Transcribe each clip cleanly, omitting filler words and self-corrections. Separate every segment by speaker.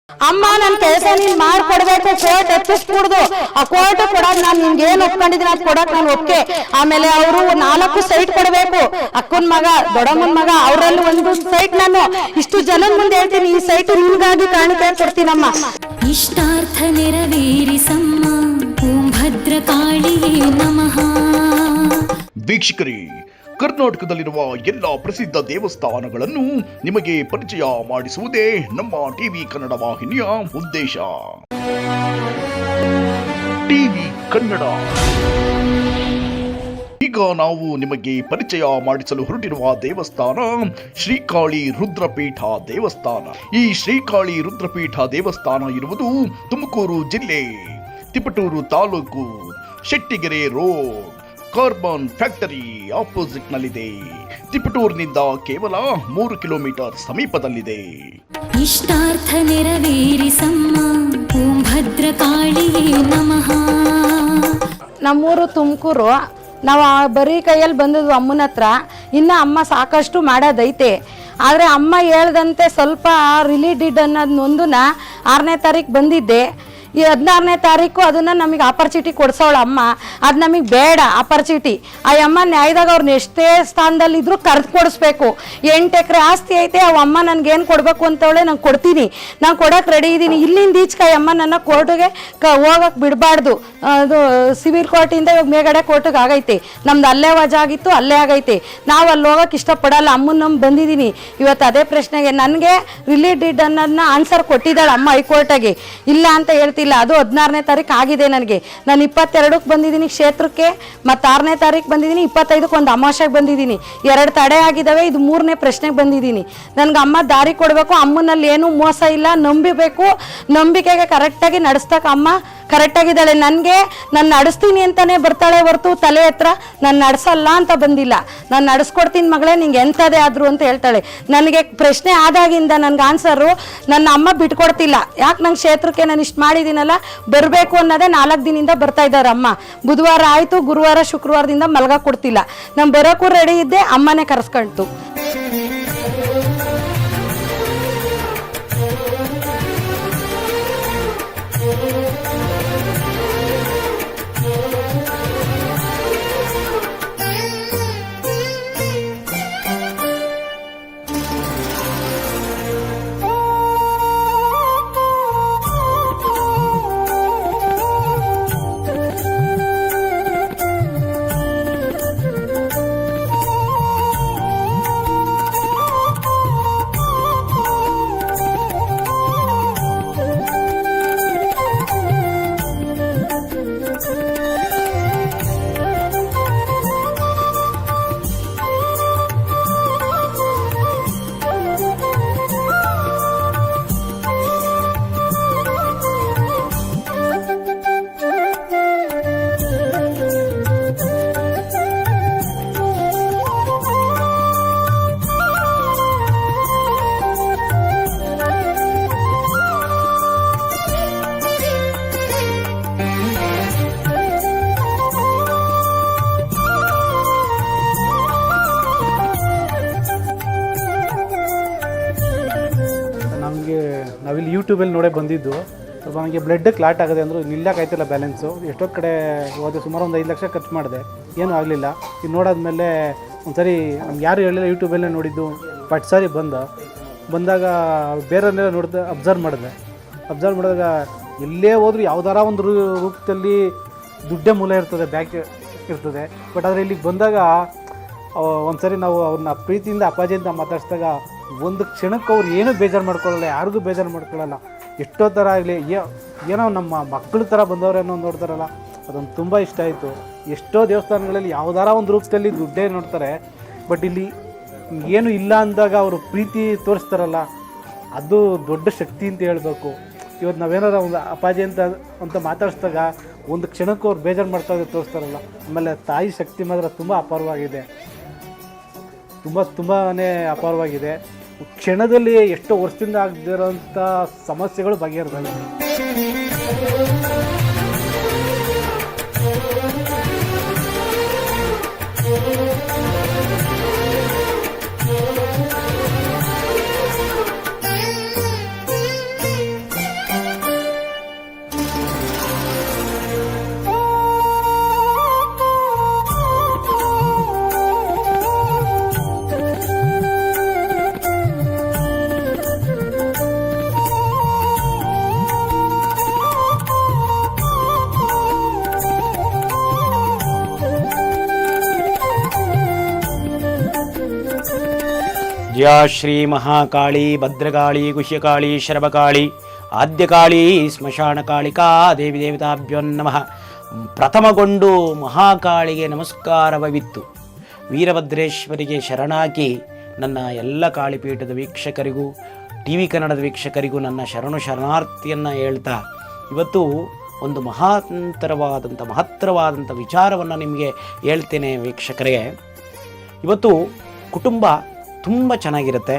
Speaker 1: ಅಮ್ಮ ನನ್ನ ಕೆಲಸ ನೀನ್ ಮಾಡ್ಕೊಡ್ಬೇಕು, ಕೋರ್ಟ್ ಎತ್ತಿಸ್ಬಿಡ್ದು. ಆ ಕೋರ್ಟ್ ಕೊಡೋದ್ ನಾನು ನಿನ್ಗೆ ಏನ್ ಒಪ್ಕೊಂಡಿದ್ದೀನಿ ಅದ್ ಕೊಡಕ್ ನಾನು ಒಪ್ಕೆ. ಆಮೇಲೆ ಅವರು 4 ಸೈಟ್ ಕೊಡ್ಬೇಕು, ಅಕ್ಕನ್ ಮಗ ದೊಡ್ಡಮ್ಮನ್ ಮಗ, ಅವರಲ್ಲಿ ಒಂದು ಸೈಟ್ ನಾನು ಇಷ್ಟು ಜನದ ಮುಂದೆ ಹೇಳ್ತೀನಿ, ಈ ಸೈಟ್ ನಿಮ್ಗಾಗಿ ಕಾಣಿಕೆ ಕೊಡ್ತೀನಮ್ಮ.
Speaker 2: ಇಷ್ಟಾರ್ಥ ನೆರವೇರಿಸಮ್ಮ, ಓಂ ಭದ್ರಕಾಳಿಯೇ ನಮಃ.
Speaker 3: ವೀಕ್ಷಕರೇ, ಕರ್ನಾಟಕದಲ್ಲಿರುವ ಎಲ್ಲ ಪ್ರಸಿದ್ಧ ದೇವಸ್ಥಾನಗಳನ್ನು ನಿಮಗೆ ಪರಿಚಯ ಮಾಡಿಸುವುದೇ ನಮ್ಮ ಟಿವಿ ಕನ್ನಡ ವಾಹಿನಿಯ ಉದ್ದೇಶ. ಟಿವಿ ಕನ್ನಡ. ಈಗ ನಾವು ನಿಮಗೆ ಪರಿಚಯ ಮಾಡಿಸಲು ಹೊರಟಿರುವ ದೇವಸ್ಥಾನ ಶ್ರೀಕಾಳಿ ರುದ್ರಪೀಠ ದೇವಸ್ಥಾನ. ಈ ಶ್ರೀಕಾಳಿ ರುದ್ರಪೀಠ ದೇವಸ್ಥಾನ ಇರುವುದು ತುಮಕೂರು ಜಿಲ್ಲೆ, Tiptur taluk, Shettigere road, carbon factory opposite ನಲ್ಲಿದೆ. ತಿಪಟೂರಿನಿಂದ ಕೇವಲ 3 ಕಿಲೋಮೀಟರ್ ಸಮೀಪದಲ್ಲಿದೆ.
Speaker 2: ಇಷ್ಟಾರ್ಥ ನೆರವೇರಿಸಮ್ಮ, ಓಂ ಭದ್ರಕಾಳಿಯೇ ನಮಃ.
Speaker 1: ನಮ್ಮೂರು ತುಮಕೂರು. ನಾವು ಬರೀ ಕೈಯಲ್ಲಿ ಬಂದದ್ದು ಅಮ್ಮನ ಹತ್ರ. ಇನ್ನು ಅಮ್ಮ ಸಾಕಷ್ಟು ಮಾಡೋದೈತೆ. ಆದರೆ ಅಮ್ಮ ಹೇಳ್ದಂತೆ ಸ್ವಲ್ಪ ರಿಲೇಟೆಡ್ ಅನ್ನೋದೊಂದನ್ನ 6ನೇ ತಾರೀಕು ಬಂದಿದ್ದೆ. ಈ 16ನೇ ತಾರೀಕು ಅದನ್ನು ನಮಗೆ ಆಪರ್ಚುನಿಟಿ ಕೊಡ್ಸೋಳ ಅಮ್ಮ. ಅದು ನಮಗೆ ಬೇಡ ಆಪರ್ಚುನಿಟಿ. ಆ ಅಮ್ಮ ನ್ಯಾಯದಾಗ ಅವ್ರನ್ನ ಎಷ್ಟೇ ಸ್ಥಾನದಲ್ಲಿದ್ದರೂ ಕರೆದು ಕೊಡಿಸ್ಬೇಕು. 8 ಎಕರೆ ಆಸ್ತಿ ಐತೆ, ಅವ ಅಮ್ಮ ನನಗೇನು ಕೊಡಬೇಕು ಅಂತವಳೆ ನಂಗೆ ಕೊಡ್ತೀನಿ, ನಾನು ಕೊಡೋಕೆ ರೆಡಿ ಇದ್ದೀನಿ. ಇಲ್ಲಿಂದ ಈಚೆ ಅಮ್ಮ ನನ್ನ ಕೋರ್ಟಿಗೆ ಹೋಗಕ್ಕೆ ಬಿಡಬಾರ್ದು. ಅದು ಸಿವಿಲ್ ಕೋರ್ಟಿಂದ ಇವಾಗ ಮೇಗಡೆ ಕೋರ್ಟಿಗೆ ಆಗೈತೆ. ನಮ್ದು ಅಲ್ಲೇ ವಜಾಗಿತ್ತು, ಅಲ್ಲೇ ಆಗೈತೆ. ನಾವು ಅಲ್ಲಿ ಹೋಗೋಕೆ ಇಷ್ಟಪಡಲ್ಲ. ಅಮ್ಮನ ನಮ್ಮ ಬಂದಿದ್ದೀನಿ ಇವತ್ತು ಅದೇ ಪ್ರಶ್ನೆಗೆ. ನನಗೆ ರಿಲೇಟೆಡ್ ಅನ್ನೋದನ್ನ ಆನ್ಸರ್ ಕೊಟ್ಟಿದ್ದಾಳೆ ಅಮ್ಮ ಹೈಕೋರ್ಟಿಗೆ. ಇಲ್ಲ ಅಂತ ಹೇಳ್ತಿಲ್ಲ. ಅದು 16ನೇ ತಾರೀಕು ಆಗಿದೆ ನನಗೆ. ನಾನು 22ಕ್ಕೆ ಬಂದಿದ್ದೀನಿ ಕ್ಷೇತ್ರಕ್ಕೆ, ಮತ್ತು 6ನೇ ತಾರೀಕು ಬಂದಿದ್ದೀನಿ, 25ಕ್ಕೆ ಒಂದು ಅಮಾವಾಸ್ಯೆಗೆ ಬಂದಿದ್ದೀನಿ. 2 ತಡೆ ಆಗಿದ್ದಾವೆ, ಇದು 3ನೇ ಪ್ರಶ್ನೆಗೆ ಬಂದಿದ್ದೀನಿ. ನನಗೆ ಅಮ್ಮ ದಾರಿ ಕೊಡಬೇಕು. ಅಮ್ಮನಲ್ಲಿ ಏನೂ ಮೋಸ ಇಲ್ಲ, ನಂಬಿಬೇಕು. ನಂಬಿಕೆಗೆ ಕರೆಕ್ಟಾಗಿ ನಡೆಸ್ತಕ್ಕ ಅಮ್ಮ ಕರೆಕ್ಟಾಗಿದ್ದಾಳೆ. ನನಗೆ ನಾನು ನಡೆಸ್ತೀನಿ ಅಂತಲೇ ಬರ್ತಾಳೆ ಹೊರತು ತಲೆ ಹತ್ರ ನಾನು ನಡೆಸಲ್ಲ ಅಂತ ಬಂದಿಲ್ಲ. ನಾನು ನಡೆಸ್ಕೊಡ್ತೀನಿ ಮಗಳೇ, ನಿಂಗೆ ಎಂಥದೇ ಆದರೂ ಅಂತ ಹೇಳ್ತಾಳೆ. ನನಗೆ ಪ್ರಶ್ನೆ ಆದಾಗಿಂದ ನನಗೆ ಆನ್ಸರು ನನ್ನ ಅಮ್ಮ ಬಿಟ್ಕೊಡ್ತಿಲ್ಲ. ಯಾಕೆ ನಂಗೆ ಕ್ಷೇತ್ರಕ್ಕೆ ನಾನು ಇಷ್ಟು ಮಾಡಿದ್ದೀನಲ್ಲ, ಬರಬೇಕು ಅನ್ನೋದೇ 4 ದಿನದಿಂದ ಬರ್ತಾ ಇದ್ದಾರೆ ಅಮ್ಮ. ಬುಧವಾರ ಆಯಿತು, ಗುರುವಾರ ಶುಕ್ರವಾರದಿಂದ ಮಲ್ಗ ಕೊಡ್ತಿಲ್ಲ. ನಾನು ಬರೋಕ್ಕೂ ರೆಡಿ ಇದ್ದೆ, ಅಮ್ಮನೇ ಕರೆಸ್ಕೊಳ್ತು.
Speaker 4: ನಾವಿಲ್ಲಿ ಯೂಟ್ಯೂಬಲ್ಲಿ ನೋಡೇ ಬಂದಿದ್ದು. ಸ್ವಲ್ಪ ನನಗೆ ಬ್ಲಡ್ ಕ್ಲಾಟ್ ಆಗಿದೆ ಅಂದರು, ನಿಲ್ಲಕ್ಕಾಯ್ತಿಲ್ಲ ಬ್ಯಾಲೆನ್ಸು. ಎಷ್ಟೊತ್ತು ಕಡೆ ಹೋದೆ, ಸುಮಾರು ಒಂದು 5 ಲಕ್ಷ ಖರ್ಚು ಮಾಡಿದೆ, ಏನೂ ಆಗಲಿಲ್ಲ. ಇದು ನೋಡಾದ್ಮೇಲೆ ಒಂದು ಸರಿ ನಮ್ಗೆ ಯಾರು ಹೇಳಿಲ್ಲ, ಯೂಟ್ಯೂಬಲ್ಲೇ ನೋಡಿದ್ದು. ಬಟ್ ಸಾರಿ ಬಂದಾಗ ಬೇರೆಯನ್ನೆಲ್ಲ ಅಬ್ಸರ್ವ್ ಮಾಡಿದಾಗ ಎಲ್ಲೇ ಹೋದರೂ ಯಾವುದಾರ ಒಂದು ರೂಪದಲ್ಲಿ ದುಡ್ಡೇ ಮೂಲ ಇರ್ತದೆ, ಬ್ಯಾಕ್ ಇರ್ತದೆ. ಬಟ್ ಆದರೆ ಇಲ್ಲಿಗೆ ಬಂದಾಗ ಒಂದು ಸರಿ ನಾವು ಅವ್ರನ್ನ ಪ್ರೀತಿಯಿಂದ ಅಪ್ಪಾಜಿ ಅಂತ ಮಾತಾಡಿಸಿದಾಗ ಒಂದು ಕ್ಷಣಕ್ಕೆ ಅವ್ರು ಏನೂ ಬೇಜಾರು ಮಾಡ್ಕೊಳ್ಳಲ್ಲ, ಯಾರಿಗೂ ಬೇಜಾರು ಮಾಡ್ಕೊಳ್ಳಲ್ಲ. ಎಷ್ಟೋ ಥರ ಆಗಲಿ ಏನೋ ನಮ್ಮ ಮಕ್ಕಳ ಥರ ಬಂದವರೇನೋ ನೋಡ್ತಾರಲ್ಲ, ಅದೊಂದು ತುಂಬ ಇಷ್ಟ ಆಯಿತು. ಎಷ್ಟೋ ದೇವಸ್ಥಾನಗಳಲ್ಲಿ ಯಾವುದಾರ ಒಂದು ರೂಪದಲ್ಲಿ ದುಡ್ಡೇ ನೋಡ್ತಾರೆ, ಬಟ್ ಇಲ್ಲಿ ಏನು ಇಲ್ಲ ಅಂದಾಗ ಅವರು ಪ್ರೀತಿ ತೋರಿಸ್ತಾರಲ್ಲ, ಅದು ದೊಡ್ಡ ಶಕ್ತಿ ಅಂತ ಹೇಳಬೇಕು. ಇವತ್ತು ನಾವೇನಾರ ಒಂದು ಅಪ್ಪಾಜಿ ಅಂತ ಮಾತಾಡಿಸಿದಾಗ ಒಂದು ಕ್ಷಣಕ್ಕೂ ಅವ್ರು ಬೇಜಾರು ಮಾಡ್ತಾ ತೋರಿಸ್ತಾರಲ್ಲ. ಆಮೇಲೆ ತಾಯಿ ಶಕ್ತಿ ಮಾತ್ರ ತುಂಬ ಅಪಾರವಾಗಿದೆ, ತುಂಬಾ ಅಪಾರವಾಗಿದೆ. ಕ್ಷಣದಲ್ಲಿ ಎಷ್ಟೋ ವರ್ಷದಿಂದ ಆಗದಿರೋಂಥ ಸಮಸ್ಯೆಗಳು ಬಗೆಹರಿದವೆ.
Speaker 5: ಜಯ ಶ್ರೀ ಮಹಾಕಾಳಿ ಭದ್ರಕಾಳಿ ಗುಹ್ಯಕಾಳಿ ಶರಭಕಾಳಿ ಆದ್ಯಕಾಳಿ ಸ್ಮಶಾನಕಾಳಿಕಾ ದೇವಿ ದೇವತಾಭ್ಯೋ ನಮಃ. ಪ್ರಥಮಗೊಂಡು ಮಹಾಕಾಳಿಗೆ ನಮಸ್ಕಾರವಿತ್ತು. ವೀರಭದ್ರೇಶ್ವರಿಗೆ ಶರಣಾಗಿ ನನ್ನ ಎಲ್ಲ ಕಾಳಿಪೀಠದ ವೀಕ್ಷಕರಿಗೂ ಟಿ ವಿ ಕನ್ನಡದ ವೀಕ್ಷಕರಿಗೂ ನನ್ನ ಶರಣಾರ್ಥಿಯನ್ನು ಹೇಳ್ತಾ ಇವತ್ತು ಒಂದು ಮಹತ್ತರವಾದಂಥ ವಿಚಾರವನ್ನು ನಿಮಗೆ ಹೇಳ್ತೇನೆ ವೀಕ್ಷಕರೇ. ಇವತ್ತು ಕುಟುಂಬ ತುಂಬ ಚೆನ್ನಾಗಿರುತ್ತೆ,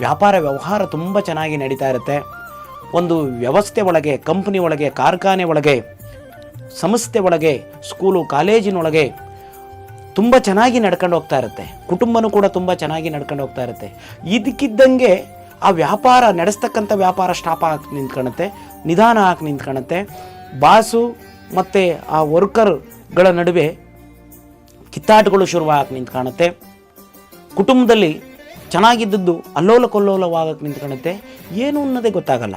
Speaker 5: ವ್ಯಾಪಾರ ವ್ಯವಹಾರ ತುಂಬ ಚೆನ್ನಾಗಿ ನಡೀತಾ ಇರುತ್ತೆ. ಒಂದು ವ್ಯವಸ್ಥೆ ಒಳಗೆ, ಕಂಪ್ನಿ ಒಳಗೆ, ಕಾರ್ಖಾನೆ ಒಳಗೆ, ಸಂಸ್ಥೆ ಒಳಗೆ, ಸ್ಕೂಲು ಕಾಲೇಜಿನೊಳಗೆ ತುಂಬ ಚೆನ್ನಾಗಿ ನಡ್ಕೊಂಡು ಹೋಗ್ತಾ ಇರುತ್ತೆ. ಕುಟುಂಬನೂ ಕೂಡ ತುಂಬ ಚೆನ್ನಾಗಿ ನಡ್ಕೊಂಡು ಹೋಗ್ತಾ ಇರುತ್ತೆ. ಇದಕ್ಕಿದ್ದಂಗೆ ಆ ವ್ಯಾಪಾರ ನಡೆಸ್ತಕ್ಕಂಥ ವ್ಯಾಪಾರ ಸ್ಟಾಪ್ ಹಾಕಿ ನಿಂತ್ಕೊಳುತ್ತೆ, ನಿಧಾನ ಹಾಕಿ ನಿಂತ್ಕೊಳುತ್ತೆ. ಬಾಸು ಮತ್ತು ಆ ವರ್ಕರ್ಗಳ ನಡುವೆ ಕಿತ್ತಾಟಗಳು ಶುರುವಾಗಿ ನಿಂತ್ಕಾಣುತ್ತೆ. ಕುಟುಂಬದಲ್ಲಿ ಚೆನ್ನಾಗಿದ್ದದ್ದು ಅಲ್ಲೋಲ ಕೊಲ್ಲೋಲವಾಗಕ್ಕೆ ನಿಂತ್ಕೊಳುತ್ತೆ. ಏನು ಅನ್ನೋದೇ ಗೊತ್ತಾಗಲ್ಲ.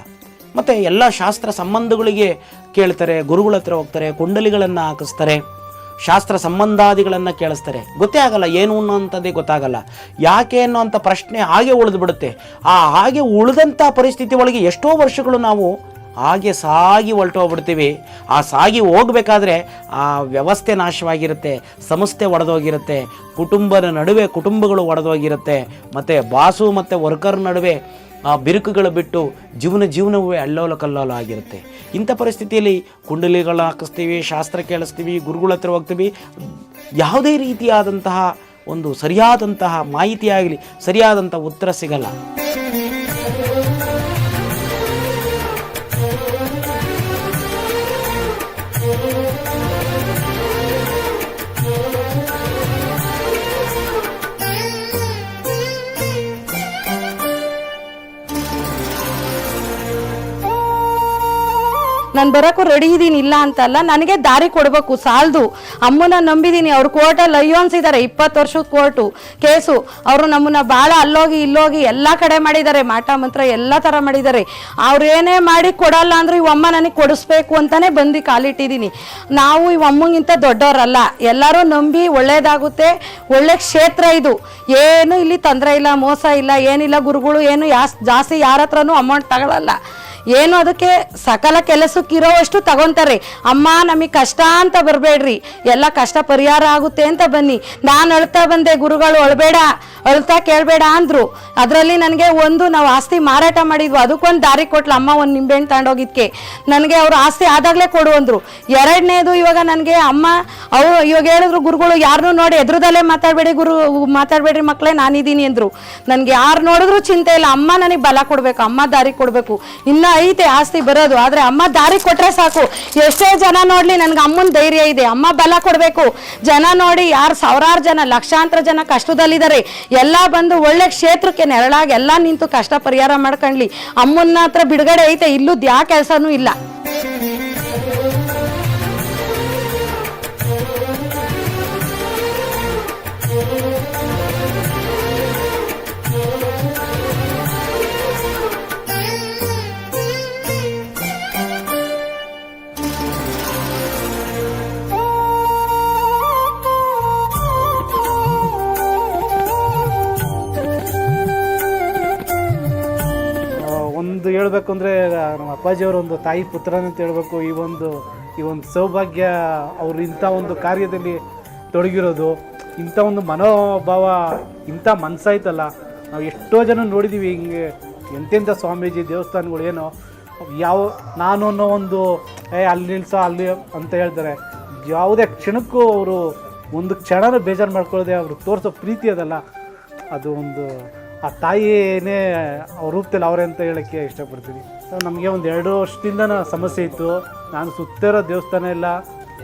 Speaker 5: ಮತ್ತು ಎಲ್ಲ ಶಾಸ್ತ್ರ ಸಂಬಂಧಗಳಿಗೆ ಕೇಳ್ತಾರೆ, ಗುರುಗಳ ಹತ್ರ ಹೋಗ್ತಾರೆ, ಕುಂಡಲಿಗಳನ್ನು ಹಾಕಿಸ್ತಾರೆ, ಶಾಸ್ತ್ರ ಸಂಬಂಧಾದಿಗಳನ್ನು ಕೇಳಿಸ್ತಾರೆ. ಗೊತ್ತೇ ಆಗಲ್ಲ, ಏನು ಅನ್ನೋಂಥದ್ದೇ ಗೊತ್ತಾಗಲ್ಲ. ಯಾಕೆ ಅನ್ನೋಂಥ ಪ್ರಶ್ನೆ ಹಾಗೆ ಉಳಿದು ಬಿಡುತ್ತೆ. ಆ ಹಾಗೆ ಉಳಿದಂಥ ಪರಿಸ್ಥಿತಿ ಒಳಗೆ ಎಷ್ಟೋ ವರ್ಷಗಳು ನಾವು ಹಾಗೆ ಸಾಗಿ ಹೊರಟೋಗ್ಬಿಡ್ತೀವಿ. ಆ ಸಾಗಿ ಹೋಗಬೇಕಾದ್ರೆ ಆ ವ್ಯವಸ್ಥೆ ನಾಶವಾಗಿರುತ್ತೆ, ಸಂಸ್ಥೆ ಒಡೆದೋಗಿರುತ್ತೆ, ಕುಟುಂಬಗಳು ಒಡೆದೋಗಿರುತ್ತೆ, ಮತ್ತು ಬಾಸು ಮತ್ತು ವರ್ಕರ್ ನಡುವೆ ಆ ಬಿರುಕುಗಳು ಬಿಟ್ಟು ಜೀವನವೇ ಅಲ್ಲೋಲ ಕಲ್ಲೋಲ ಆಗಿರುತ್ತೆ. ಇಂಥ ಪರಿಸ್ಥಿತಿಯಲ್ಲಿ ಕುಂಡಲಿಗಳು ಹಾಕಿಸ್ತೀವಿ, ಶಾಸ್ತ್ರ ಕೇಳಿಸ್ತೀವಿ, ಗುರುಗಳ ಹತ್ರ ಹೋಗ್ತೀವಿ. ಯಾವುದೇ ರೀತಿಯಾದಂತಹ ಒಂದು ಸರಿಯಾದಂತಹ ಮಾಹಿತಿ ಆಗಲಿ, ಸರಿಯಾದಂಥ ಉತ್ತರ ಸಿಗಲ್ಲ.
Speaker 1: ನಾನು ಬರೋಕ್ಕೂ ರೆಡಿ ಇದ್ದೀನಿ, ಇಲ್ಲ ಅಂತಲ್ಲ. ನನಗೆ ದಾರಿ ಕೊಡಬೇಕು, ಸಾಲದು. ಅಮ್ಮನ ನಂಬಿದ್ದೀನಿ. ಅವ್ರು ಕೋರ್ಟಲ್ಲಿ ಅಯ್ಯೋನ್ಸಿದ್ದಾರೆ, 20 ವರ್ಷದ ಕೋರ್ಟು ಕೇಸು. ಅವರು ನಮ್ಮನ್ನ ಭಾಳ ಅಲ್ಲೋಗಿ ಇಲ್ಲೋಗಿ ಎಲ್ಲ ಕಡೆ ಮಾಡಿದ್ದಾರೆ, ಮಾಟ ಮಂತ್ರ ಎಲ್ಲ ಥರ ಮಾಡಿದ್ದಾರೆ. ಅವ್ರು ಏನೇ ಮಾಡಿ ಕೊಡಲ್ಲ ಅಂದರೂ ಇವಮ್ಮ ನನಗೆ ಕೊಡಿಸ್ಬೇಕು ಅಂತಲೇ ಬಂದು ಕಾಲಿಟ್ಟಿದ್ದೀನಿ. ನಾವು ಇವಮ್ಮಂಗಿಂತ ದೊಡ್ಡವರಲ್ಲ, ಎಲ್ಲರೂ ನಂಬಿ ಒಳ್ಳೇದಾಗುತ್ತೆ. ಒಳ್ಳೆ ಕ್ಷೇತ್ರ ಇದು, ಏನು ಇಲ್ಲಿ ತೊಂದರೆ ಇಲ್ಲ, ಮೋಸ ಇಲ್ಲ, ಏನಿಲ್ಲ. ಗುರುಗಳು ಏನು ಜಾಸ್ತಿ ಯಾರ ಹತ್ರನೂ ಅಮೌಂಟ್ ತಗೊಳ್ಳಲ್ಲ. ಏನು ಅದಕ್ಕೆ ಸಕಲ ಕೆಲಸಕ್ಕಿರೋವಷ್ಟು ತಗೊತಾರೆ. ಅಮ್ಮ ನಮಗೆ ಕಷ್ಟ ಅಂತ ಬರಬೇಡ್ರಿ, ಎಲ್ಲ ಕಷ್ಟ ಪರಿಹಾರ ಆಗುತ್ತೆ ಅಂತ ಬನ್ನಿ. ನಾನು ಅಳ್ತಾ ಬಂದೆ, ಗುರುಗಳು ಅಳ್ತಾ ಕೇಳಬೇಡ ಅಂದರು. ಅದರಲ್ಲಿ ನನಗೆ ನಾವು ಆಸ್ತಿ ಮಾರಾಟ ಮಾಡಿದ್ವು, ಅದಕ್ಕೊಂದು ದಾರಿ ಕೊಟ್ಲ ಅಮ್ಮ. ಒಂದು ನಿಂಬೆಹಣ್ಣು ತಗೊಂಡೋಗಿದ್ಕೆ ನನಗೆ ಅವರು ಆಸ್ತಿ ಆದಾಗಲೇ ಕೊಡು ಅಂದರು. ಎರಡನೇದು ಇವಾಗ ನನಗೆ ಅಮ್ಮ ಇವಾಗ ಹೇಳಿದ್ರು ಗುರುಗಳು, ಯಾರನ್ನೂ ನೋಡಿ ಎದುರುದಲ್ಲೇ ಮಾತಾಡಬೇಡ್ರಿ ಮಕ್ಕಳೇ, ನಾನಿದ್ದೀನಿ ಅಂದರು. ನನಗೆ ಯಾರು ನೋಡಿದ್ರು ಚಿಂತೆ ಇಲ್ಲ, ಅಮ್ಮ ನನಗೆ ಬಲ ಕೊಡಬೇಕು, ಅಮ್ಮ ದಾರಿ ಕೊಡಬೇಕು. ಇನ್ನೂ ಐತೆ ಆಸ್ತಿ ಬರೋದು, ಆದರೆ ಅಮ್ಮ ದಾರಿ ಕೊಟ್ಟರೆ ಸಾಕು. ಎಷ್ಟೇ ಜನ ನೋಡಲಿ, ನನಗೆ ಅಮ್ಮನ ಧೈರ್ಯ ಇದೆ. ಅಮ್ಮ ಬಲ ಕೊಡಬೇಕು. ಜನ ನೋಡಿ, ಯಾರು ಸಾವಿರಾರು ಜನ, ಲಕ್ಷಾಂತರ ಜನ ಕಷ್ಟದಲ್ಲಿದ್ದಾರೆ, ಎಲ್ಲ ಬಂದು ಒಳ್ಳೆ ಕ್ಷೇತ್ರಕ್ಕೆ ನೆರಳಾಗಿ ಎಲ್ಲ ನಿಂತು ಕಷ್ಟ ಪರಿಹಾರ ಮಾಡ್ಕೊಳ್ಳಿ. ಅಮ್ಮನ ಹತ್ರ ಬಿಡುಗಡೆ ಐತೆ, ಇಲ್ಲೂ ಯಾವ ಕೆಲಸನೂ ಇಲ್ಲ.
Speaker 4: ಒಂದು ಹೇಳಬೇಕು ಅಂದರೆ ನಮ್ಮ ಅಪ್ಪಾಜಿಯವರ ಒಂದು ತಾಯಿ ಪುತ್ರನಂತ ಹೇಳಬೇಕು. ಈ ಒಂದು ಸೌಭಾಗ್ಯ, ಅವರು ಇಂಥ ಒಂದು ಕಾರ್ಯದಲ್ಲಿ ತೊಡಗಿರೋದು, ಇಂಥ ಒಂದು ಮನೋಭಾವ, ಇಂಥ ಮನಸ್ಸಾಯ್ತಲ್ಲ. ನಾವು ಎಷ್ಟೋ ಜನ ನೋಡಿದ್ದೀವಿ ಹಿಂಗೆ ಎಂತೆಂಥ ಸ್ವಾಮೀಜಿ ದೇವಸ್ಥಾನಗಳು ಏನೋ ನಾನು ಅನ್ನೋ ಒಂದು ಅಲ್ಲಿ ನಿಲ್ಸೋ ಅಲ್ಲಿ ಅಂತ ಹೇಳ್ತಾರೆ. ಯಾವುದೇ ಕ್ಷಣಕ್ಕೂ ಅವರು ಒಂದು ಕ್ಷಣನೂ ಬೇಜಾರು ಮಾಡ್ಕೊಳ್ಳೋದೆ ಅವರು ತೋರಿಸೋ ಪ್ರೀತಿ ಅದಲ್ಲ, ಅದು ಒಂದು ಆ ತಾಯಿನೇ ಅವ್ರ ರೂಪದಲ್ಲಿ ಅವರೇ ಅಂತ ಹೇಳೋಕ್ಕೆ ಇಷ್ಟಪಡ್ತೀನಿ. ನಮಗೆ ಒಂದು 2 ವರ್ಷದಿಂದ ಸಮಸ್ಯೆ ಇತ್ತು. ನಾನು ಸುತ್ತಿರೋ ದೇವಸ್ಥಾನ ಇಲ್ಲ,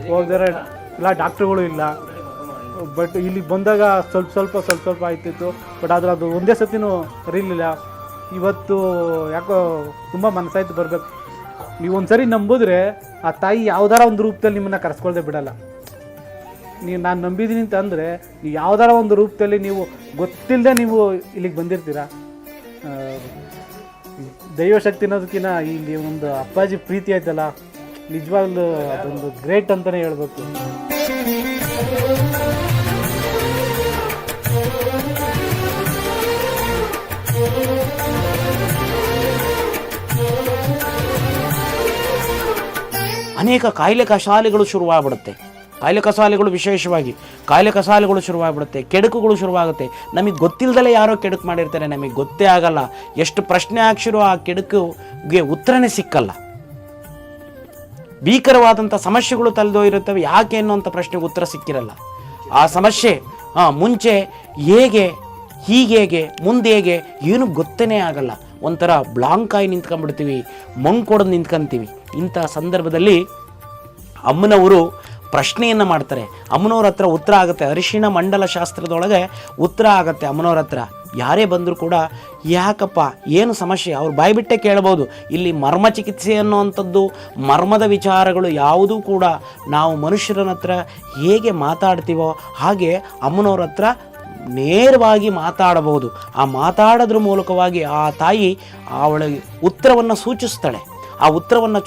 Speaker 4: ಹೋಗಿದ್ರೆ ಎಲ್ಲ ಡಾಕ್ಟ್ರುಗಳು ಇಲ್ಲ. ಬಟ್ ಇಲ್ಲಿ ಬಂದಾಗ ಸ್ವಲ್ಪ ಆಯ್ತಿತ್ತು. ಬಟ್ ಆದರೆ ಅದು ಒಂದೇ ಸತಿನೂ ಸರಿಲಿಲ್ಲ. ಇವತ್ತು ಯಾಕೋ ತುಂಬ ಮನಸ್ಸಾಯ್ತು ಬರಬೇಕು. ನೀವು ಒಂದು ಸರಿ ನಂಬಿದ್ರೆ ಆ ತಾಯಿ ಯಾವುದಾರ ಒಂದು ರೂಪದಲ್ಲಿ ನಿಮ್ಮನ್ನು ಕರೆಸ್ಕೊಳ್ದೆ ಬಿಡಲ್ಲ. ನಾನು ನಂಬಿದ್ದೀನಿ ಅಂತ ಅಂದರೆ ನೀವು ಯಾವುದಾರ ಒಂದು ರೂಪದಲ್ಲಿ ನೀವು ಗೊತ್ತಿಲ್ಲದೆ ನೀವು ಇಲ್ಲಿಗೆ ಬಂದಿರ್ತೀರ. ದೈವಶಕ್ತಿ ಅನ್ನೋದಕ್ಕಿಂತ ಇಲ್ಲಿ ಒಂದು ಅಪ್ಪಾಜಿ ಪ್ರೀತಿ ಆಯ್ತಲ್ಲ, ನಿಜವಾಗ್ಲೂ ಅದೊಂದು ಗ್ರೇಟ್ ಅಂತಲೇ ಹೇಳ್ಬೇಕು.
Speaker 5: ಅನೇಕ ಕಾಯಿಲೆ ಕಸಾಲೆಗಳು ಶುರುವಾಗ್ಬಿಡುತ್ತೆ. ಕಾಯಿಲೆ ಕಸಾಲೆಗಳು ವಿಶೇಷವಾಗಿ ಕಾಯಿಲೆ ಕಸಾಲೆಗಳು ಶುರುವಾಗ್ಬಿಡುತ್ತೆ, ಕೆಡುಕುಗಳು ಶುರುವಾಗುತ್ತೆ. ನಮಗೆ ಗೊತ್ತಿಲ್ಲದಲೇ ಯಾರೋ ಕೆಡುಕು ಮಾಡಿರ್ತಾರೆ, ನಮಗೆ ಗೊತ್ತೇ ಆಗಲ್ಲ. ಎಷ್ಟು ಪ್ರಶ್ನೆ ಹಾಕ್ಸಿರೋ ಆ ಕೆಡುಕಿಗೆ ಉತ್ತರನೇ ಸಿಕ್ಕಲ್ಲ. ಭೀಕರವಾದಂಥ ಸಮಸ್ಯೆಗಳು ತಲೆದೋಗಿರುತ್ತವೆ, ಯಾಕೆ ಅನ್ನೋಂಥ ಪ್ರಶ್ನೆಗೆ ಉತ್ತರ ಸಿಕ್ಕಿರಲ್ಲ. ಆ ಸಮಸ್ಯೆ ಮುಂಚೆ ಹೇಗೆ, ಹೀಗೇಗೆ, ಮುಂದೆ ಹೇಗೆ ಏನು ಗೊತ್ತೇ ಆಗಲ್ಲ. ಒಂಥರ ಬ್ಲಾಂಕಾಗಿ ನಿಂತ್ಕೊಂಡ್ಬಿಡ್ತೀವಿ, ಮಂಕೊಡೋದು ನಿಂತ್ಕೊಂತೀವಿ. ಇಂಥ ಸಂದರ್ಭದಲ್ಲಿ ಅಮ್ಮನವರು ಪ್ರಶ್ನೆಯನ್ನು ಮಾಡ್ತಾರೆ. ಅಮ್ಮನವ್ರ ಹತ್ರ ಉತ್ತರ ಆಗುತ್ತೆ. ಅರಿಶಿಣ ಮಂಡಲ ಶಾಸ್ತ್ರದೊಳಗೆ ಉತ್ತರ ಆಗುತ್ತೆ ಅಮ್ಮನವ್ರ ಹತ್ರ. ಯಾರೇ ಬಂದರೂ ಕೂಡ ಯಾಕಪ್ಪ ಏನು ಸಮಸ್ಯೆ ಅವ್ರು ಬಾಯ್ಬಿಟ್ಟೆ ಕೇಳ್ಬೋದು. ಇಲ್ಲಿ ಮರ್ಮ ಚಿಕಿತ್ಸೆ ಅನ್ನುವಂಥದ್ದು, ಮರ್ಮದ ವಿಚಾರಗಳು ಯಾವುದೂ ಕೂಡ ನಾವು ಮನುಷ್ಯರ ಹತ್ರ ಹೇಗೆ ಮಾತಾಡ್ತೀವೋ ಹಾಗೆ ಅಮ್ಮನವ್ರ ಹತ್ರ ನೇರವಾಗಿ ಮಾತಾಡಬಹುದು. ಆ ಮಾತಾಡೋದ್ರ ಮೂಲಕವಾಗಿ ಆ ತಾಯಿ ಅವಳಿಗೆ ಉತ್ತರವನ್ನು ಸೂಚಿಸ್ತಾಳೆ. ಆ ಉತ್ತರವನ್ನು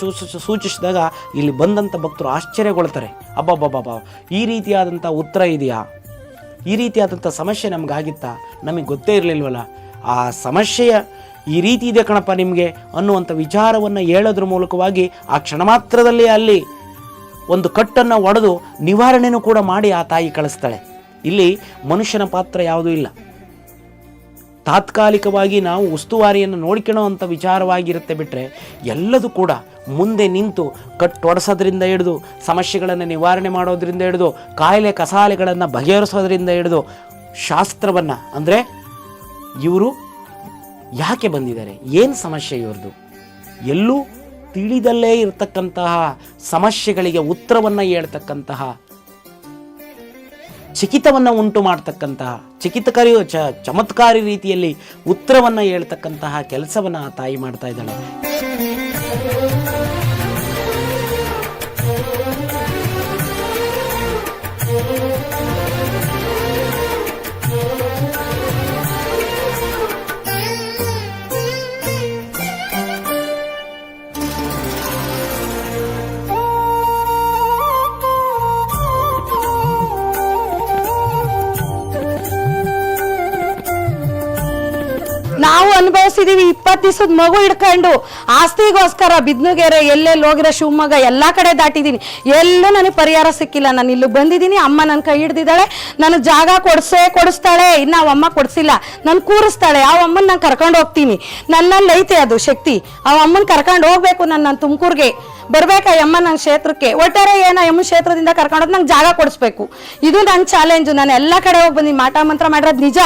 Speaker 5: ಸೂಚಿಸಿದಾಗ ಇಲ್ಲಿ ಬಂದಂಥ ಭಕ್ತರು ಆಶ್ಚರ್ಯಗೊಳ್ತಾರೆ. ಅಬ್ಬಬ್ಬಬ್ಬ, ಈ ರೀತಿಯಾದಂಥ ಉತ್ತರ ಇದೆಯಾ, ಈ ರೀತಿಯಾದಂಥ ಸಮಸ್ಯೆ ನಮಗಾಗಿತ್ತಾ, ನಮಗೆ ಗೊತ್ತೇ ಇರಲಿಲ್ವಲ್ಲ, ಆ ಸಮಸ್ಯೆಯ ಈ ರೀತಿ ಇದೆ ಕಣಪ್ಪ ನಿಮಗೆ ಅನ್ನುವಂಥ ವಿಚಾರವನ್ನು ಹೇಳೋದ್ರ ಮೂಲಕವಾಗಿ ಆ ಕ್ಷಣ ಮಾತ್ರದಲ್ಲಿ ಅಲ್ಲಿ ಒಂದು ಕಟ್ಟನ್ನು ಒಡೆದು ನಿವಾರಣೆನೂ ಕೂಡ ಮಾಡಿ ಆ ತಾಯಿ ಕಳಿಸ್ತಾಳೆ. ಇಲ್ಲಿ ಮನುಷ್ಯನ ಪಾತ್ರ ಯಾವುದೂ ಇಲ್ಲ. ತಾತ್ಕಾಲಿಕವಾಗಿ ನಾವು ಉಸ್ತುವಾರಿಯನ್ನು ನೋಡ್ಕೊಳ್ಳೋ ಅಂಥ ವಿಚಾರವಾಗಿರುತ್ತೆ ಬಿಟ್ಟರೆ ಎಲ್ಲದೂ ಕೂಡ ಮುಂದೆ ನಿಂತು ಕಟ್ಟೊಡಿಸೋದ್ರಿಂದ ಹಿಡಿದು ಸಮಸ್ಯೆಗಳನ್ನು ನಿವಾರಣೆ ಮಾಡೋದ್ರಿಂದ ಹಿಡಿದು ಕಾಯಿಲೆ ಕಸಾಲೆಗಳನ್ನು ಬಗೆಹರಿಸೋದ್ರಿಂದ ಹಿಡಿದು ಶಾಸ್ತ್ರವನ್ನು, ಅಂದರೆ ಇವರು ಯಾಕೆ ಬಂದಿದ್ದಾರೆ, ಏನು ಸಮಸ್ಯೆ ಇವ್ರದ್ದು, ಎಲ್ಲೂ ತಿಳಿದಲ್ಲೇ ಇರತಕ್ಕಂತಹ ಸಮಸ್ಯೆಗಳಿಗೆ ಉತ್ತರವನ್ನು ಹೇಳ್ತಕ್ಕಂತಹ, ಚಕಿತವನ್ನು ಉಂಟು ಮಾಡ್ತಕ್ಕಂತಹ, ಚಮತ್ಕಾರಿ ರೀತಿಯಲ್ಲಿ ಉತ್ತರವನ್ನು ಹೇಳ್ತಕ್ಕಂತಹ ಕೆಲಸವನ್ನು ಆ ತಾಯಿ ಮಾಡ್ತಾ ಇದ್ದಾಳೆ.
Speaker 1: ನಾವು ಅನುಭವಿಸಿದೀವಿ. 20 ದಿವಸದ ಮಗು ಹಿಡ್ಕೊಂಡು ಆಸ್ತಿಗೋಸ್ಕರ ಬಿದ್ನುಗೆರೆ, ಎಲ್ಲೆಲ್ಲಿ ಹೋಗಿರೋ ಶಿವಮೊಗ್ಗ ಎಲ್ಲ ಕಡೆ ದಾಟಿದ್ದೀನಿ, ಎಲ್ಲೂ ನನಗೆ ಪರಿಹಾರ ಸಿಕ್ಕಿಲ್ಲ. ನಾನು ಇಲ್ಲಿ ಬಂದಿದ್ದೀನಿ, ಅಮ್ಮ ನನ್ನ ಕೈ ಹಿಡ್ದಿದ್ದಾಳೆ, ನನಗೆ ಜಾಗ ಕೊಡಿಸ್ತಾಳೆ. ಇನ್ನು ಅವಮ್ಮ ಕೊಡಿಸಿಲ್ಲ, ನಾನು ಕೂರಿಸ್ತಾಳೆ. ಆ ಅಮ್ಮನ ನಾನು ಕರ್ಕೊಂಡು ಹೋಗ್ತೀನಿ, ನನ್ನಲ್ಲಿ ಐತೆ ಅದು ಶಕ್ತಿ. ಆ ಅಮ್ಮನ ಕರ್ಕೊಂಡು ಹೋಗ್ಬೇಕು. ನಾನು ತುಮಕೂರಿಗೆ ಬರ್ಬೇಕಾ ಅಮ್ಮ ನನ್ನ ಕ್ಷೇತ್ರಕ್ಕೆ, ಒಟ್ಟಾರೆ ಏನೋ ಅಮ್ಮ ಕ್ಷೇತ್ರದಿಂದ ಕರ್ಕೊಂಡೋಗಿ ನಂಗೆ ಜಾಗ ಕೊಡಿಸ್ಬೇಕು. ಇದು ನನ್ನ ಚಾಲೆಂಜು. ನಾನು ಎಲ್ಲ ಕಡೆ ಹೋಗಿ ಬಂದು ಮಾಟ ಮಂತ್ರ ಮಾಡಿರೋದು ನಿಜ.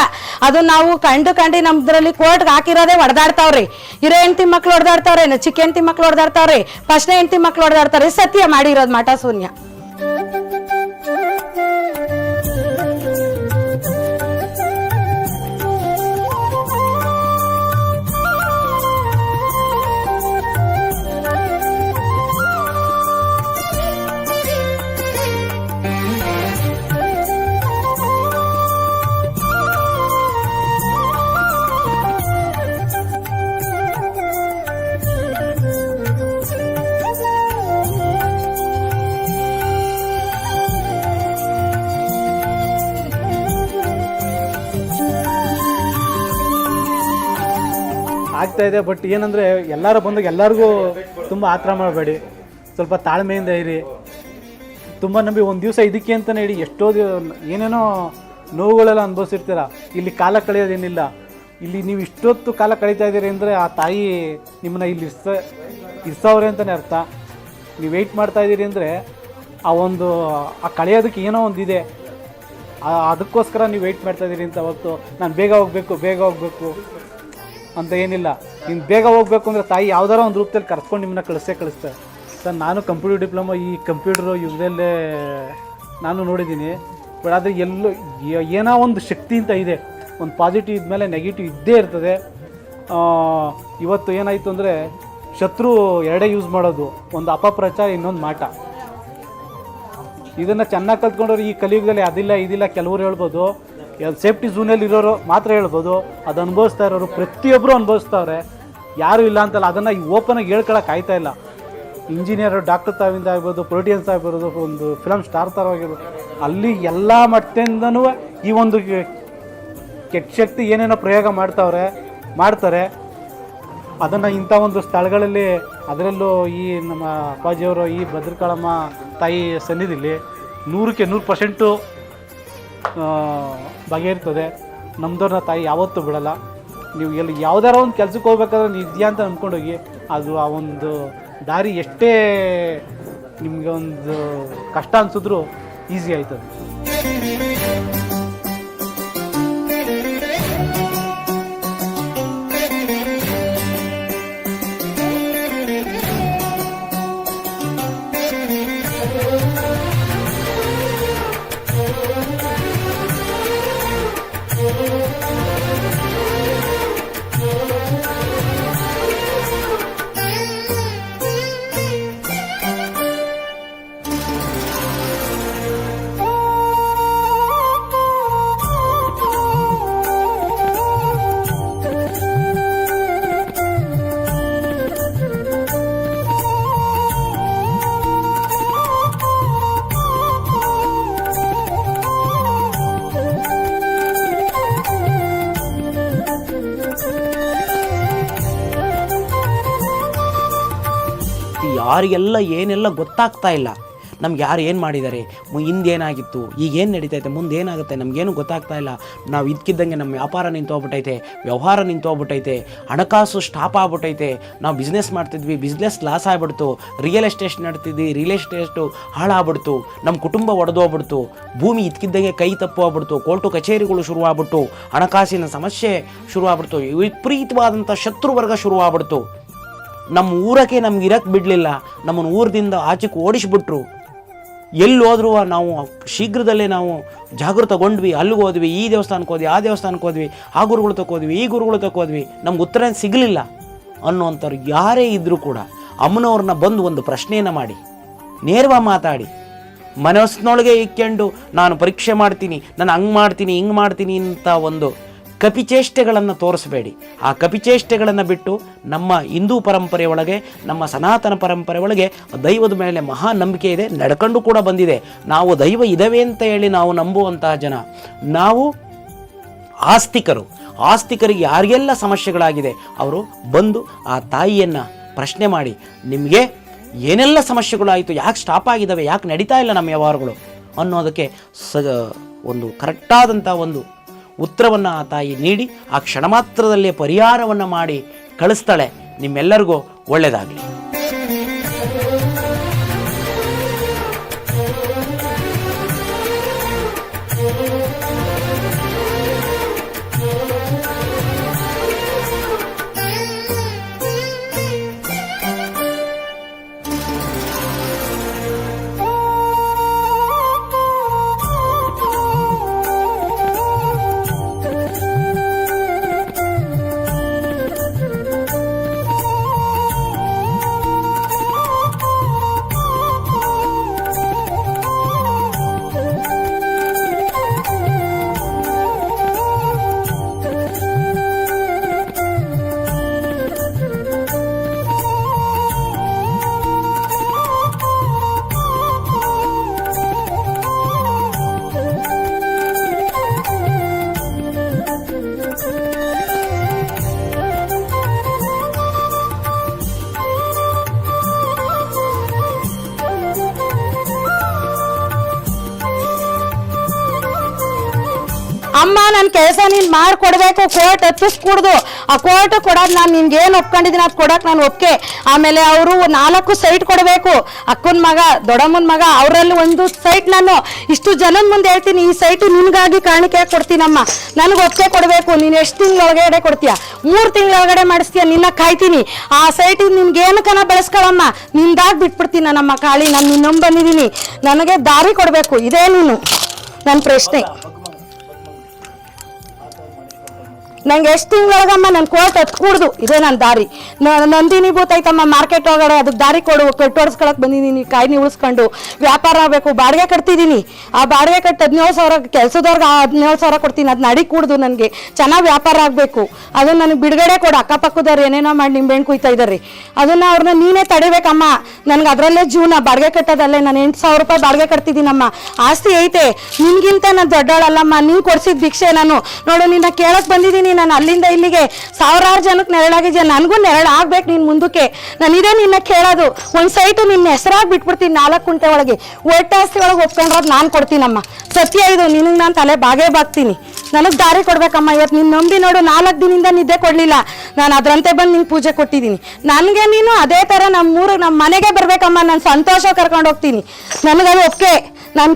Speaker 1: ಅದು ನಾವು ಕಂಡು ನಮ್ದ್ರಲ್ಲಿ ಕೋರ್ಟ್ಗೆ ಹಾಕಿರೋದೇ ಹೊಡೆದಾಡ್ತಾವ್ರಿ. ಹಿರೋ ಹೆಂಡತಿ ಮಕ್ಳು ಹೊಡೆದಾಡ್ತಾವ್ರೆ, ಚಿಕ್ಕ ಹೆಂಡತಿ ಮಕ್ಳು ಹೊಡೆದಾಡ್ತಾವ್ರೆ, ಫಸ್ಟ್ನೇ ಹೆಂಡತಿ ಮಕ್ಳು ಹೊಡೆದಾಡ್ತಾರೆ. ಸತ್ಯ ಮಾಡಿರೋದು ಮಾಟ ಶೂನ್ಯ.
Speaker 4: ಆಗ್ತಾ ಇದೆ. ಬಟ್ ಏನಂದರೆ ಎಲ್ಲರೂ ಬಂದಾಗ ಎಲ್ಲರಿಗೂ ತುಂಬ ಆತರ ಮಾಡಬೇಡಿ, ಸ್ವಲ್ಪ ತಾಳ್ಮೆಯಿಂದ ಇರಿ. ತುಂಬ ನಂಬಿ ಒಂದು ದಿವಸ ಇದಕ್ಕೆ ಅಂತಲೇ ಹೇಳಿ ಎಷ್ಟೋ ಏನೇನೋ ನೋವುಗಳೆಲ್ಲ ಅನುಭವಿಸಿರ್ತೀರ. ಇಲ್ಲಿ ಕಾಲ ಕಳೆಯೋದೇನಿಲ್ಲ. ಇಲ್ಲಿ ನೀವು ಇಷ್ಟೊತ್ತು ಕಾಲ ಕಳೀತಾ ಇದ್ದೀರಿ ಅಂದರೆ ಆ ತಾಯಿ ನಿಮ್ಮನ್ನ ಇಲ್ಲಿ ಇರ್ಸವ್ರೆ ಅಂತಲೇ ಅರ್ಥ. ನೀವು ವೆಯ್ಟ್ ಮಾಡ್ತಾಯಿದ್ದೀರಿ ಅಂದರೆ ಆ ಕಳೆಯೋದಕ್ಕೆ ಏನೋ ಒಂದಿದೆ, ಅದಕ್ಕೋಸ್ಕರ ನೀವು ವೆಯ್ಟ್ ಮಾಡ್ತಾಯಿದ್ದೀರಿ ಅಂತ. ಹೊತ್ತು ನಾನು ಬೇಗ ಹೋಗಬೇಕು ಅಂತ ಏನಿಲ್ಲ. ನೀನು ಬೇಗ ಹೋಗಬೇಕು ಅಂದರೆ ತಾಯಿ ಯಾವ್ದಾರ ಒಂದು ರೂಪದಲ್ಲಿ ಕರ್ಸ್ಕೊಂಡು ನಿಮ್ಮನ್ನ ಕಳಿಸ್ತಾರೆ. ಸರ್, ನಾನು ಕಂಪ್ಯೂಟರ್ ಡಿಪ್ಲೊಮಾ ಈ ಕಂಪ್ಯೂಟರು ಯುಗದಲ್ಲೇ ನಾನು ನೋಡಿದ್ದೀನಿ. ಬಟ್ ಆದರೆ ಎಲ್ಲೋ ಏನೋ ಒಂದು ಶಕ್ತಿ ಅಂತ ಇದೆ. ಒಂದು ಪಾಸಿಟಿವ್ ಇದ್ಮೇಲೆ ನೆಗೆಟಿವ್ ಇದ್ದೇ ಇರ್ತದೆ. ಇವತ್ತು ಏನಾಯಿತು ಅಂದರೆ ಶತ್ರು ಎರಡೇ ಯೂಸ್ ಮಾಡೋದು, ಒಂದು ಅಪಪ್ರಚಾರ, ಇನ್ನೊಂದು ಮಾಟ. ಇದನ್ನು ಚೆನ್ನಾಗಿ ಕಲ್ತ್ಕೊಂಡವ್ರು ಈ ಕಲಿಯುಗದಲ್ಲಿ ಇದಿಲ್ಲ ಕೆಲವರು ಹೇಳ್ಬೋದು. ಸೇಫ್ಟಿ ಝೋನಲ್ಲಿ ಇರೋರು ಮಾತ್ರ ಹೇಳ್ಬೋದು. ಅದು ಅನುಭವಿಸ್ತಾ ಇರೋರು ಪ್ರತಿಯೊಬ್ಬರು ಅನುಭವಿಸ್ತಾವ್ರೆ, ಯಾರೂ ಇಲ್ಲ ಅಂತಲ್ಲ. ಅದನ್ನು ಓಪನಾಗಿ ಹೇಳ್ಕೊಳಕ್ಕೆ ಆಯ್ತಾ ಇಲ್ಲ. ಇಂಜಿನಿಯರ್, ಡಾಕ್ಟರ್ ತಾವಿಂದ ಆಗ್ಬೋದು, ಪೊಲಿಟಿಯನ್ಸ್ ಆಗಿರ್ಬೋದು, ಒಂದು ಫಿಲಮ್ ಸ್ಟಾರ್ ಥರ ಆಗಿರ್ಬೋದು, ಅಲ್ಲಿ ಎಲ್ಲ ಮಟ್ಟಿಂದನೂ ಈ ಒಂದು ಕೆಟ್ಟ ಶಕ್ತಿ ಏನೇನೋ ಪ್ರಯೋಗ ಮಾಡ್ತಾರೆ. ಅದನ್ನು ಇಂಥ ಒಂದು ಸ್ಥಳಗಳಲ್ಲಿ, ಅದರಲ್ಲೂ ಈ ನಮ್ಮ ಅಪ್ಪಾಜಿಯವರು ಈ ಭದ್ರಕಾಳಮ್ಮ ತಾಯಿ ಸನ್ನಿಧಿಲಿ 100% ಬಗೆಯಿರ್ತದೆ. ನಮ್ಮದವ್ರನ್ನ ತಾಯಿ ಯಾವತ್ತೂ ಬಿಡಲ್ಲ. ನೀವು ಎಲ್ಲಿ ಯಾವ್ದಾರ ಒಂದು ಕೆಲ್ಸಕ್ಕೆ ಹೋಗ್ಬೇಕಾದ್ರೆ ನೀವು ಇದೆಯಾ ಅಂತ ಅಂದ್ಕೊಂಡೋಗಿ, ಅದು ಆ ಒಂದು ದಾರಿ ಎಷ್ಟೇ ನಿಮಗೆ ಒಂದು ಕಷ್ಟ ಅನಿಸಿದ್ರು ಈಸಿ ಆಯ್ತದೆ.
Speaker 5: ಯಾರಿಗೆಲ್ಲ ಏನೆಲ್ಲ ಗೊತ್ತಾಗ್ತಾ ಇಲ್ಲ. ನಮ್ಗೆ ಯಾರು ಏನು ಮಾಡಿದ್ದಾರೆ, ಹಿಂದೇನಾಗಿತ್ತು, ಈಗೇನು ನಡೀತೈತೆ, ಮುಂದೆ ಏನಾಗುತ್ತೆ ನಮಗೇನು ಗೊತ್ತಾಗ್ತಾ ಇಲ್ಲ. ನಾವು ಇದಕ್ಕಿದ್ದಂಗೆ ನಮ್ಮ ವ್ಯಾಪಾರ ನಿಂತೋಗ್ಬಿಟ್ಟೈತೆ, ವ್ಯವಹಾರ ನಿಂತೋಗ್ಬಿಟ್ಟೈತೆ, ಹಣಕಾಸು ಸ್ಟಾಪ್ ಆಗ್ಬಿಟ್ಟೈತೆ. ನಾವು ಬಿಸ್ನೆಸ್ ಮಾಡ್ತಿದ್ವಿ, ಬಿಸ್ನೆಸ್ ಲಾಸ್ ಆಗ್ಬಿಡ್ತು. ರಿಯಲ್ ಎಸ್ಟೇಟ್ ನಡ್ತಿದ್ವಿ, ರಿಯಲ್ ಎಸ್ಟೇಟು ಹಾಳಾಗ್ಬಿಡ್ತು. ನಮ್ಮ ಕುಟುಂಬ ಒಡೆದೋಗ್ಬಿಡ್ತು. ಭೂಮಿ ಇದಕ್ಕಿದ್ದಂಗೆ ಕೈ ತಪ್ಪೋಗ್ಬಿಡ್ತು. ಕೋರ್ಟು ಕಚೇರಿಗಳು ಶುರುವಾಗ್ಬಿಟ್ಟು, ಹಣಕಾಸಿನ ಸಮಸ್ಯೆ ಶುರುವಾಗ್ಬಿಡ್ತು. ವಿಪರೀತವಾದಂಥ ಶತ್ರುವರ್ಗ ಶುರುವಾಗ್ಬಿಡ್ತು. ನಮ್ಮ ಊರಕ್ಕೆ ನಮ್ಗೆ ಇರಕ್ಕೆ ಬಿಡಲಿಲ್ಲ. ನಮ್ಮನ್ನು ಊರದಿಂದ ಆಚೆಗೆ ಓಡಿಸ್ಬಿಟ್ರು. ಎಲ್ಲಿ ಹೋದ್ರೂ ನಾವು ಶೀಘ್ರದಲ್ಲೇ ನಾವು ಜಾಗೃತಗೊಂಡ್ವಿ. ಅಲ್ಲಿಗೆ ಹೋದ್ವಿ, ಈ ದೇವಸ್ಥಾನಕ್ಕೆ ಹೋದ್ವಿ, ಆ ದೇವಸ್ಥಾನಕ್ಕೆ ಹೋದ್ವಿ, ಆ ಗುರುಗಳು ತಕ್ಕೋದ್ವಿ, ಈ ಗುರುಗಳು ತಕ್ಕೋದ್ವಿ, ನಮ್ಗೆ ಉತ್ತರ ಸಿಗಲಿಲ್ಲ ಅನ್ನುವಂಥವ್ರು ಯಾರೇ ಇದ್ದರೂ ಕೂಡ ಅಮ್ಮನವ್ರನ್ನ ಬಂದು ಒಂದು ಪ್ರಶ್ನೆಯನ್ನು ಮಾಡಿ, ನೇರವಾಗಿ ಮಾತಾಡಿ, ಮನಸ್ಸಿನೊಳಗೆ ಇಕ್ಕೊಂಡು ನಾನು ಪರೀಕ್ಷೆ ಮಾಡ್ತೀನಿ, ನಾನು ಹಂಗೆ ಮಾಡ್ತೀನಿ, ಹಿಂಗೆ ಮಾಡ್ತೀನಿ ಅಂತ ಒಂದು ಕಪಿಚೇಷ್ಟೆಗಳನ್ನು ತೋರಿಸಬೇಡಿ. ಆ ಕಪಿಚೇಷ್ಟೆಗಳನ್ನು ಬಿಟ್ಟು ನಮ್ಮ ಹಿಂದೂ ಪರಂಪರೆ ಒಳಗೆ, ನಮ್ಮ ಸನಾತನ ಪರಂಪರೆ ಒಳಗೆ ದೈವದ ಮೇಲೆ ಮಹಾ ನಂಬಿಕೆ ಇದೆ, ನಡ್ಕೊಂಡು ಕೂಡ ಬಂದಿದೆ. ನಾವು ದೈವ ಇದಾವೆ ಅಂತ ಹೇಳಿ ನಾವು ನಂಬುವಂತಹ ಜನ. ನಾವು ಆಸ್ತಿಕರಿಗೆ ಯಾರಿಗೆಲ್ಲ ಸಮಸ್ಯೆಗಳಾಗಿದೆ ಅವರು ಬಂದು ಆ ತಾಯಿಯನ್ನು ಪ್ರಶ್ನೆ ಮಾಡಿ, ನಿಮಗೆ ಏನೆಲ್ಲ ಸಮಸ್ಯೆಗಳಾಯಿತು, ಯಾಕೆ ಸ್ಟಾಪ್ ಆಗಿದ್ದಾವೆ, ಯಾಕೆ ನಡೀತಾ ಇಲ್ಲ ನಮ್ಮ ವ್ಯವಹಾರಗಳು ಅನ್ನೋದಕ್ಕೆ ಒಂದು ಕರೆಕ್ಟಾದಂಥ ಒಂದು ಉತ್ತರವನ್ನು ಆ ತಾಯಿ ನೀಡಿ ಆ ಕ್ಷಣ ಮಾತ್ರದಲ್ಲೇ ಪರಿಹಾರವನ್ನು ಮಾಡಿ ಕಳಿಸ್ತಾಳೆ. ನಿಮ್ಮೆಲ್ಲರಿಗೂ ಒಳ್ಳೆಯದಾಗಲಿ.
Speaker 1: ಅಮ್ಮ ನನ್ನ ಕೆಲಸ ನೀನು ಮಾಡಿಕೊಡ್ಬೇಕು, ಕೋರ್ಟ್ ಹತ್ತಿಸ್ಕೂಡ್ದು. ಆ ಕೋರ್ಟ್ ಕೊಡೋದು ನಾನು ನಿನ್ಗೆ ಏನು ಒಪ್ಕೊಂಡಿದ್ದೀನಿ ಅದು ಕೊಡೋಕೆ ನಾನು ಒಪ್ಕೆ. ಆಮೇಲೆ ಅವರು 4 ಸೈಟ್ ಕೊಡಬೇಕು. ಅಕ್ಕನ ಮಗ, ದೊಡ್ಡಮ್ಮನ ಮಗ, ಅವರಲ್ಲಿ ಒಂದು ಸೈಟ್ ನಾನು ಇಷ್ಟು ಜನದ ಮುಂದೆ ಹೇಳ್ತೀನಿ, ಈ ಸೈಟು ನಿನಗಾಗಿ ಕಾಣಿಕೆ ಕೊಡ್ತೀನಮ್ಮ, ನನಗೆ ಒಪ್ಪಿಗೆ ಕೊಡಬೇಕು. ನೀನು ಎಷ್ಟು ತಿಂಗಳೊಳಗಡೆ ಕೊಡ್ತೀಯ? 3 ತಿಂಗಳೊಳಗಡೆ ಮಾಡಿಸ್ತೀಯ, ನಿನ್ನ ಕಾಯ್ತೀನಿ. ಆ ಸೈಟಿಗೆ ನಿನ್ಗೇನು ಕನ ಬೆಳೆಸ್ಕೊಳಮ್ಮ, ನಿಂದಾಗಿ ಬಿಟ್ಬಿಡ್ತೀನಿ ನನ್ನಮ್ಮ ಕಾಳಿ. ನಾನು ನಿನ್ನ ಬಂದಿದ್ದೀನಿ, ನನಗೆ ದಾರಿ ಕೊಡಬೇಕು. ಇದೇ ನೀನು ನನ್ನ ಪ್ರಶ್ನೆ. ನಂಗೆ ಎಷ್ಟು ತಿಂಗಳೊಳಗಮ್ಮ ನನ್ನ ಕೋರ್ಟ್ ಹತ್ಕೂಡ್ದು, ಇದೇ ನನ್ನ ದಾರಿ. ನಂದಿನಿ ಭೂತೈತಮ್ಮ ಮಾರ್ಕೆಟ್ ಒಳಗಡೆ, ಅದಕ್ಕೆ ದಾರಿ ಕೊಡು. ಕಟ್ಟೋಡ್ಸ್ಕೊಳಕ್ಕೆ ಬಂದಿದ್ದೀನಿ, ಕಾಯಿನಿ ಉಳಿಸ್ಕೊಂಡು ವ್ಯಾಪಾರ ಆಗಬೇಕು. ಬಾಡಿಗೆ ಕಟ್ತಿದ್ದೀನಿ, ಆ ಬಾಡಿಗೆ ಕಟ್ಟಿ 17,000, ಕೆಲಸದವ್ರಿಗೆ 17,000 ಕೊಡ್ತೀನಿ. ಅದನ್ನ ಅಡಿ ಕೂಡ್ದು ನನಗೆ ಚೆನ್ನಾಗಿ ವ್ಯಾಪಾರ ಆಗಬೇಕು. ಅದನ್ನ ನನಗೆ ಬಿಡುಗಡೆ ಕೊಡು. ಅಕ್ಕಪಕ್ಕದವ್ರು ಏನೇನೋ ಮಾಡಿ ನಿಂಬೆಹಣ್ಣು ಕುಯ್ತಾ ಇದ್ದಾರೆ, ಅದನ್ನ ಅವ್ರನ್ನ ನೀನೇ ತಡಿಬೇಕಮ್ಮ. ನನಗೆ ಅದರಲ್ಲೇ ಜೀವನ. ಬಾಡಿಗೆ ಕಟ್ಟೋದಲ್ಲೇ ನಾನು 8,000 ರೂಪಾಯಿ ಬಾಡಿಗೆ ಕಟ್ತಿದ್ದೀನಮ್ಮ. ಆಸ್ತಿ ಐತೆ, ನಿನ್ಗಿಂತ ನಾನು ದೊಡ್ಡವಳಲ್ಲಮ್ಮ. ನೀನು ಕೊಡ್ಸಿದ ಭಿಕ್ಷೆ ನಾನು ನೋಡು. ನಿನ್ನ ಕೇಳಕ್ಕೆ ಬಂದಿದ್ದೀನಿ ನಾನು ಅಲ್ಲಿಂದ ಇಲ್ಲಿಗೆ ಸಾವಿರಾರು ಜನಕ್ಕೆ ನೆರಳಾಗಿದ್ಯಾ, ನನಗೂ ನೆರಳು ಆಗ್ಬೇಕು ನೀನು ಮುಂದಕ್ಕೆ. ನಾನು ಇದೇ ನಿನ್ನ ಕೇಳೋದು, ಒಂದು ಸೈಟು ನಿನ್ನ ಹೆಸರಾಗಿ ಬಿಟ್ಬಿಡ್ತೀನಿ 4 ಕುಂಟೆ ಒಳಗೆ, ಒಟ್ಟಾಸ್ತಿ ಒಳಗೆ ಒಪ್ಕೊಂಡ್ರದ್ದು ನಾನು ಕೊಡ್ತೀನಮ್ಮ. ಸತ್ಯ ಇದು, ನಿನಗೆ ನಾನು ತಲೆ ಬಾಗ್ತೀನಿ. ನನಗೆ ದಾರಿ ಕೊಡ್ಬೇಕಮ್ಮ. ಇವತ್ತು ನಿನ್ನ ನಂಬಿ ನೋಡು 4 ದಿನದಿಂದ ನಿದ್ದೆ ಕೊಡಲಿಲ್ಲ, ನಾನು ಅದರಂತೆ ಬಂದು ನಿಂಗೆ ಪೂಜೆ ಕೊಟ್ಟಿದ್ದೀನಿ. ನನಗೆ ನೀನು ಅದೇ ಥರ ನಮ್ಮ ಮನೆಗೆ ಬರಬೇಕಮ್ಮ, ನಾನು ಸಂತೋಷ ಕರ್ಕೊಂಡು ಹೋಗ್ತೀನಿ. ನನಗದು ಒಪ್ಪಿಗೆ, ನಾನು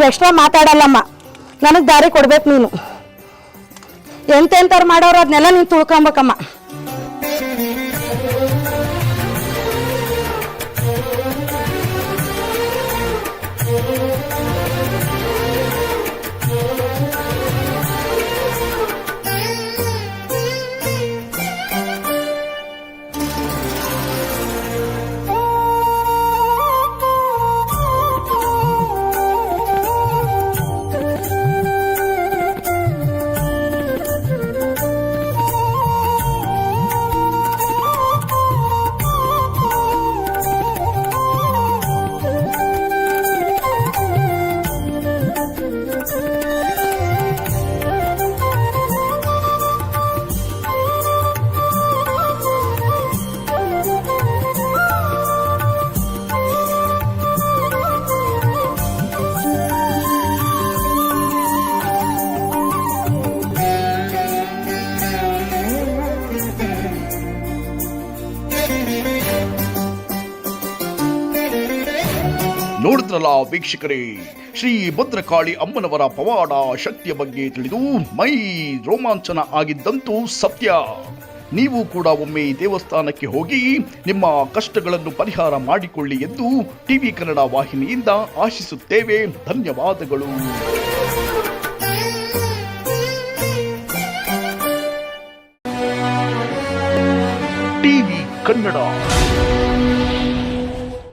Speaker 1: ಎಕ್ಸ್ಟ್ರಾ ಮಾತಾಡಲ್ಲಮ್ಮ. ನನಗೆ ದಾರಿ ಕೊಡ್ಬೇಕು ನೀನು. ಎಂತೆಂಥವ್ರು ಮಾಡೋರು ಅದನ್ನೆಲ್ಲ ನೀನು ತುಳ್ಕೊಬೇಕಮ್ಮ.
Speaker 3: ನೋಡಿದ್ರಲ್ಲ ವೀಕ್ಷಕರೇ, ಶ್ರೀ ಭದ್ರಕಾಳಿ ಅಮ್ಮನವರ ಪವಾಡ ಶಕ್ತಿಯ ಬಗ್ಗೆ ತಿಳಿದು ಮೈ ರೋಮಾಂಚನ ಆಗಿದ್ದಂತೂ ಸತ್ಯ. ನೀವು ಕೂಡ ಒಮ್ಮೆ ದೇವಸ್ಥಾನಕ್ಕೆ ಹೋಗಿ ನಿಮ್ಮ ಕಷ್ಟಗಳನ್ನು ಪರಿಹಾರ ಮಾಡಿಕೊಳ್ಳಿ ಎಂದು ಟಿವಿ ಕನ್ನಡ ವಾಹಿನಿಯಿಂದ ಆಶಿಸುತ್ತೇವೆ. ಧನ್ಯವಾದಗಳು. ಟಿವಿ ಕನ್ನಡ.